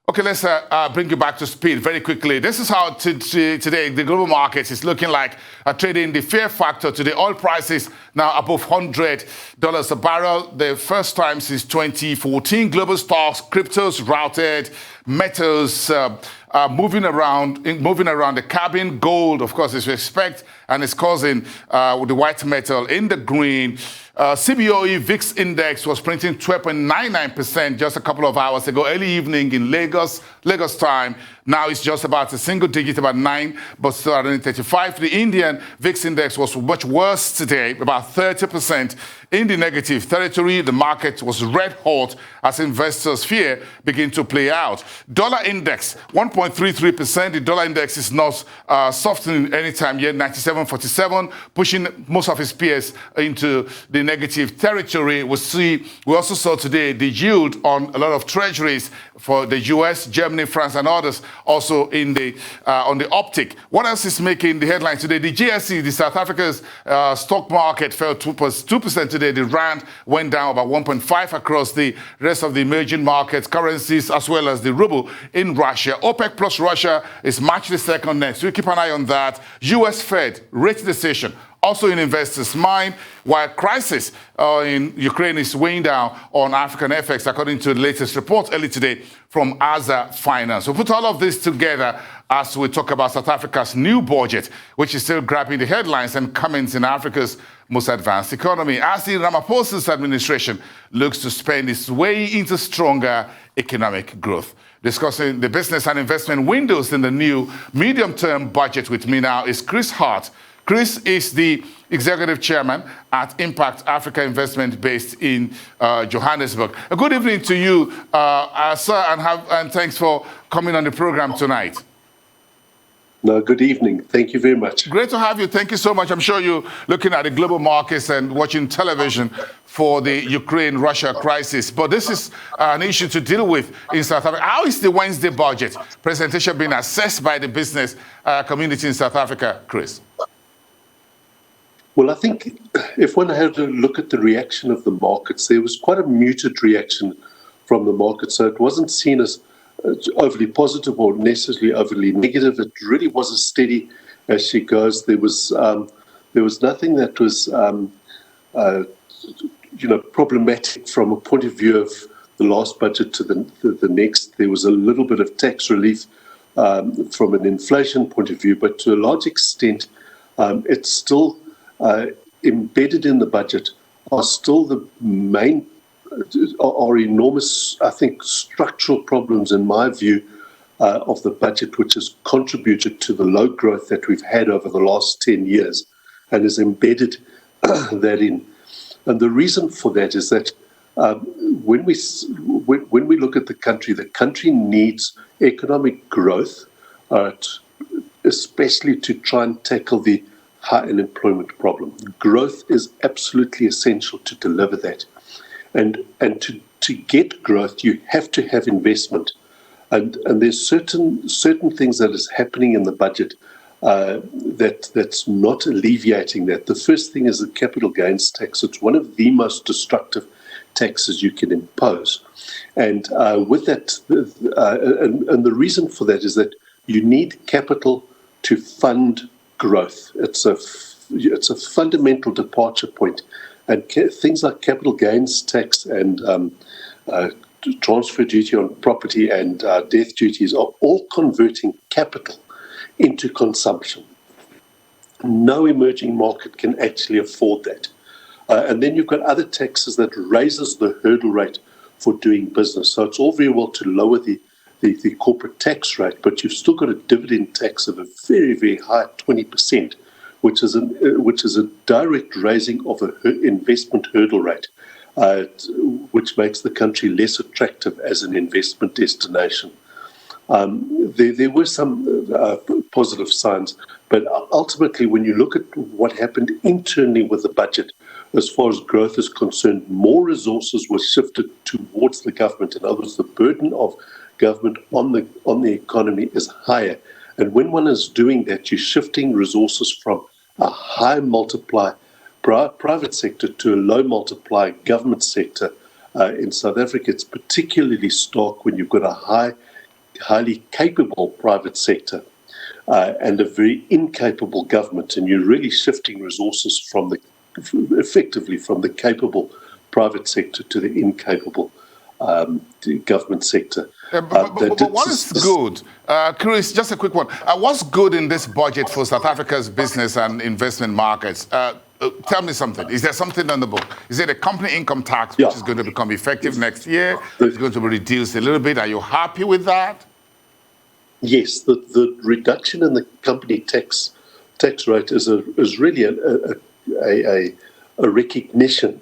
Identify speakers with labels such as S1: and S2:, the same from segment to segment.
S1: Okay, let's bring you back to speed very quickly. This is how today the global markets is looking like. Trading the fear factor today. Oil prices now above $100 a barrel. The first time since 2014. Global stocks, cryptos routed, metals moving around the cabin. Gold, of course, as we expect, and it's causing the white metal in the green. CBOE VIX index was printing 12.99% just a couple of hours ago, early evening in Lagos time. Now it's just about a single digit, about 9, but still at 35. The Indian VIX index was much worse today, about 30% in the negative territory. The market was red hot as investors' fear begin to play out. Dollar index, 1.33%. The dollar index is not softening anytime yet, 97.47, pushing most of its peers into the negative territory. We also saw today the yield on a lot of treasuries for the US, Germany, France, and others also in the on the uptick. What else is making the headlines today? The GSE, the South Africa's stock market, fell 2% today. The rand went down about 1.5 across the rest of the emerging markets, currencies, as well as the ruble in Russia. OPEC plus Russia is matched the second next. We keep an eye on that. US Fed rate decision also in investors' mind, while crisis in Ukraine is weighing down on African FX, according to the latest report early today from Asa Finance. We'll put all of this together as we talk about South Africa's new budget, which is still grabbing the headlines and comments in Africa's most advanced economy, as the Ramaphosa's administration looks to spend its way into stronger economic growth. Discussing the business and investment windows in the new medium-term budget with me now is Chris Hart. Chris is the executive chairman at Impact Africa Investment based in Johannesburg. A good evening to you, sir, and thanks for coming on the program tonight.
S2: No, good evening. Thank you very much.
S1: Great to have you. Thank you so much. I'm sure you're looking at the global markets and watching television for the Ukraine-Russia crisis. But this is an issue to deal with in South Africa. How is the Wednesday budget presentation being assessed by the business community in South Africa, Chris?
S2: Well, I think if one had to look at the reaction of the markets, there was quite a muted reaction from the market. So it wasn't seen as overly positive or necessarily overly negative. It really was as steady as she goes. There was nothing that was problematic from a point of view of the last budget to the next. There was a little bit of tax relief from an inflation point of view, but to a large extent, it's still embedded in the budget are still the main, are enormous, I think, structural problems, in my view, of the budget, which has contributed to the low growth that we've had over the last 10 years and has embedded that in. And the reason for that is that when we look at the country needs economic growth, especially to try and tackle the high unemployment problem. Growth is absolutely essential to deliver that. And to get growth, you have to have investment. And there's certain things that is happening in the budget that's not alleviating that. The first thing is the capital gains tax. It's one of the most destructive taxes you can impose. And with that, and the reason for that is that you need capital to fund growth. It's a fundamental departure point, and things like capital gains tax and transfer duty on property and death duties are all converting capital into consumption. No emerging market can actually afford that. And then you've got other taxes that raises the hurdle rate for doing business. So it's all very well to lower the corporate tax rate, but you've still got a dividend tax of a very, very high 20%, which is a direct raising of an investment hurdle rate, which makes the country less attractive as an investment destination. There were some positive signs, but ultimately, when you look at what happened internally with the budget, as far as growth is concerned, more resources were shifted towards the government. In other words, the burden of government on the economy is higher. And when one is doing that, you're shifting resources from a high multiplier private sector to a low multiplier government sector. In South Africa, it's particularly stark when you've got a high highly capable private sector and a very incapable government, and you're really shifting resources effectively from the capable private sector to the incapable the government sector.
S1: But what is good? Chris, just a quick one. What's good in this budget for South Africa's business and investment markets? Tell me something. Is there something on the book? Is it a company income tax which is going to become effective next year? It's going to be reduced a little bit. Are you happy with that?
S2: Yes, the reduction in the company tax rate is really a recognition,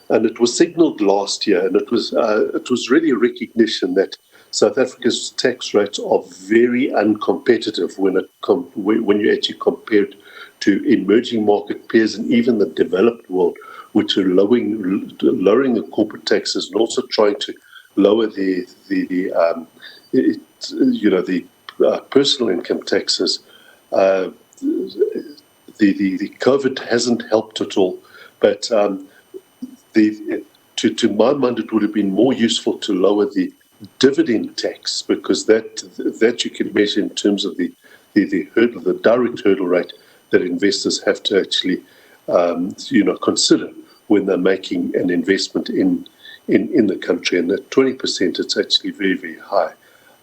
S2: and it was signalled last year, and it was really a recognition that South Africa's tax rates are very uncompetitive when you actually compare it to emerging market peers and even the developed world, which are lowering the corporate taxes and also trying to lower the personal income taxes. The COVID hasn't helped at all, but to my mind, it would have been more useful to lower the dividend tax, because that you can measure in terms of the hurdle, the direct hurdle rate that investors have to actually consider when they're making an investment in the country. And at 20%, it's actually very, very high.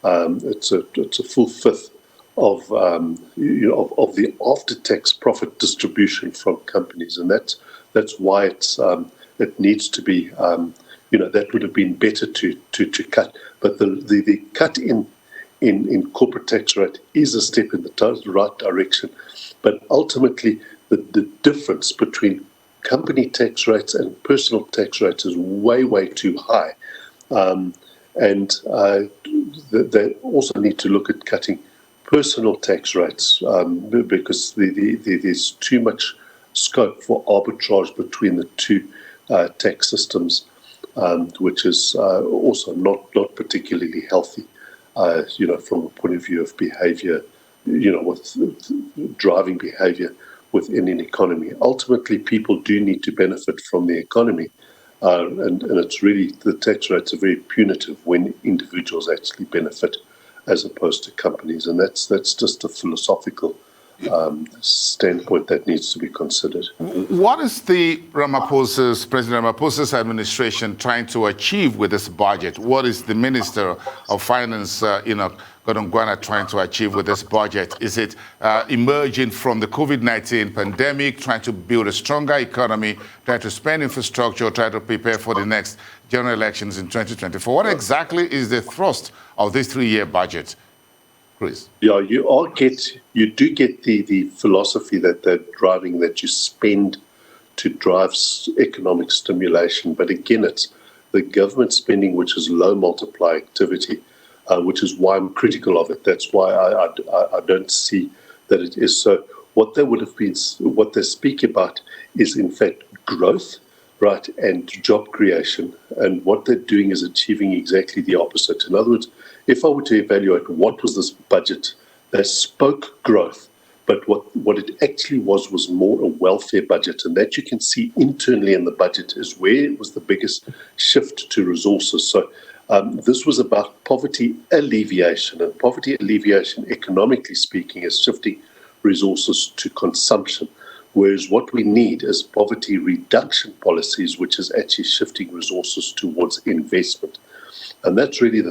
S2: It's a full fifth of the after-tax profit distribution from companies, and that's why it needs to be. That would have been better to cut. But the cut in corporate tax rate is a step in the right direction. But ultimately, the difference between company tax rates and personal tax rates is way, way too high. And they also need to look at cutting personal tax rates because there's too much scope for arbitrage between the two tax systems, which is also not particularly healthy, from a point of view of behavior, with driving behavior within an economy. Ultimately, people do need to benefit from the economy. And it's really, the tax rates are very punitive when individuals actually benefit as opposed to companies. And that's just a philosophical standpoint that needs to be considered.
S1: What is President Ramaphosa's administration trying to achieve with this budget? What is the Minister of Finance, Godongwana, trying to achieve with this budget? Is it emerging from the COVID-19 pandemic, trying to build a stronger economy, trying to spend infrastructure, trying to prepare for the next general elections in 2024? What exactly is the thrust of this 3-year budget, Chris?
S2: Yeah, you do get the philosophy that they're driving, that you spend to drive economic stimulation. But again, it's the government spending, which is low multiplier activity, which is why I'm critical of it. That's why I don't see that it is so. What they speak about is in fact growth, right, and job creation. And what they're doing is achieving exactly the opposite. In other words, if I were to evaluate what was this budget, they spoke growth, but what it actually was more a welfare budget. And that you can see internally in the budget is where it was the biggest shift to resources. So this was about poverty alleviation, and poverty alleviation, economically speaking, is shifting resources to consumption. Whereas what we need is poverty reduction policies, which is actually shifting resources towards investment. And that's really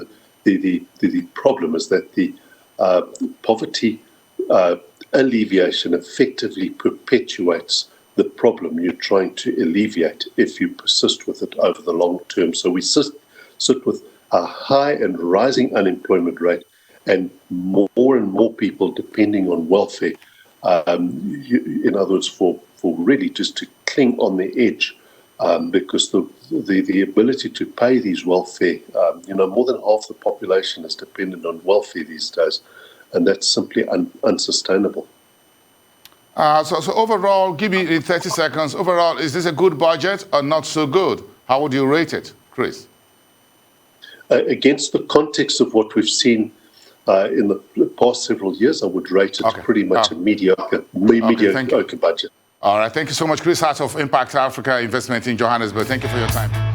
S2: the problem, is that the poverty alleviation effectively perpetuates the problem you're trying to alleviate if you persist with it over the long term. So we sit with a high and rising unemployment rate and more and more people depending on welfare. In other words, for really just to cling on the edge, because the ability to pay these welfare, more than half the population is dependent on welfare these days, and that's simply unsustainable.
S1: So overall, give me in 30 seconds, overall, is this a good budget or not so good? How would you rate it, Chris?
S2: Against the context of what we've seen in the past several years, I would rate it pretty much a mediocre budget.
S1: All right, thank you so much, Chris Hart of Impact Africa Investment in Johannesburg. Thank you for your time.